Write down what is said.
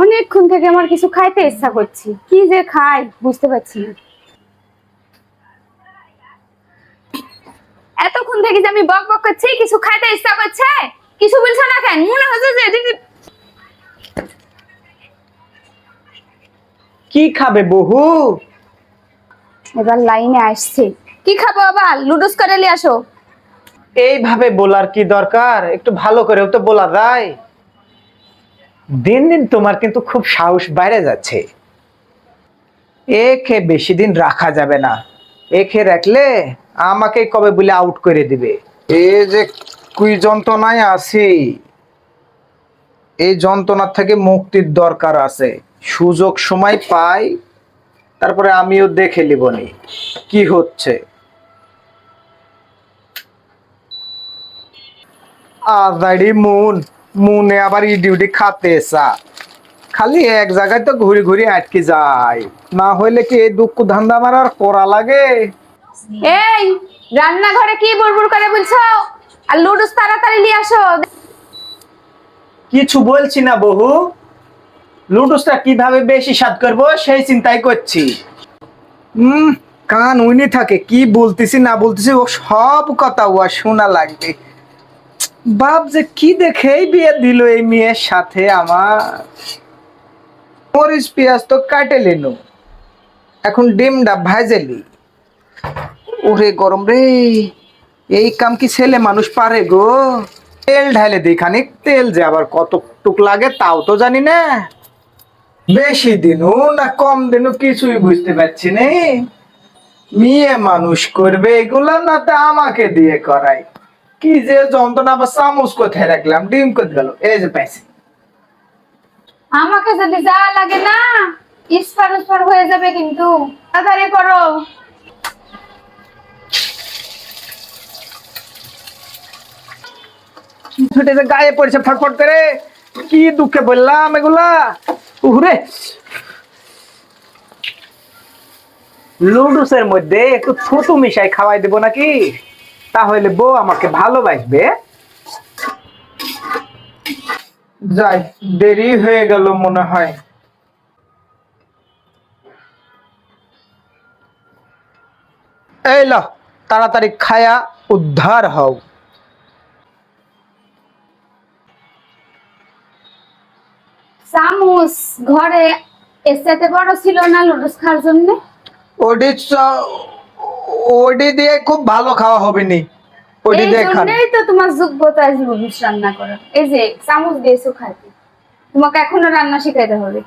অনেকক্ষণ থেকে আমার কিছু খাইতে ইচ্ছা করছে, কি যে খাই বুঝতে পারছি না। এতক্ষণ থেকে যে আমি বক বক করছি, কিছু খাইতে ইচ্ছা করছে, কিছু বলছো না কেন? মনে হচ্ছে যে কি খাবে বহু? এবার লাইনে আসছে। কি খাবো? আবার লুডুস করে নিয়ে আসো। এইভাবে বলার কি দরকার? একটু ভালো করেও তো বলা যায়। দিন দিন তোমার কিন্তু খুব সাহস বাইরে যাচ্ছে। একে বেশি দিন রাখা যাবে না। একে রাখলে আমাকে কবে বলে আউট করে দিবে। এই যে কুই যন্ত্রণায় আছি, এই যন্ত্রণার থেকে মুক্তির দরকার আছে। সুযোগ সময় পাই, তারপরে আমিও দেখে নিবনি কি হচ্ছে। আজাইডি মুনে আবার ই ডিউটি খাতে এসা, খালি এক জায়গায় তো ঘুরি ঘুরি আটকে যায়। না হইলে কি এই দুঃখ ধান্দা আমার আর করা লাগে? এই রান্নাঘরে কি বুড়বুড় করে বলছো? আর লুডুস তাড়াতাড়ি নিয়ে আসো। কিছু বলছি না বহু, লুডুসটা কিভাবে বেশি স্বাদ করবো সেই চিন্তাই করছি। হম, কান উইনি থাকে, কি বলতেছি না বলতেছি ও সব কথা ও শোনা লাগবে। বাপ যে কি দেখেই বিয়ে দিল এই মেয়ের সাথে আমার। মরিচ পেঁয়াজ তো কাটে লেনু, এখন ডিমটা ভাজেলি। ওরে গরম রে, এই কাম কি ছেলে মানুষ পারে গো? তেল ঢালে দিই খানিক, তেল যে আবার কতটুক লাগে তাও তো জানি না। বেশি দিনও না কম দিনও কিছুই বুঝতে পারছি না। মেয়ে মানুষ করবে এগুলা না, তা আমাকে দিয়ে করাই। কি যে যন্ত্রণা! আবার চামচ কোথায় রাখলাম, ডিম কোথায় গেল? এই যে পাইছি। আমাকে যদি যা লাগে না, ইস্পার উস্পার হয়ে যাবে কিন্তু। তাড়াতাড়ি করো। ছুটে যে গায়ে পড়েছে ফটফট করে, কি দুঃখে বললাম এগুলা। উহরে, লুডুসের মধ্যে একটু ছোট মিশাই খাওয়াই দেবো নাকি? তাহলে বউ আমাকে ভালোবাসবে। যাই, দেরি হয়ে গেল মনে হয়। এই ল, তাড়াতাড়ি খায়া উদ্ধার হও। চামচ ঘরে এসেতে বড় ছিল না লুডুস খাওয়ার জন্য? ওডি ওডি দিয়ে খুব ভালো খাওয়া হবে নি। ওডি এই দিয়ে খান। জন্যই তো তোমার যোগ্যতা আছে লুডুস রান্না করার। এই যে চামচ দিয়েছো খাইতে, তোমাকে এখনো রান্না শিখাইতে হবে।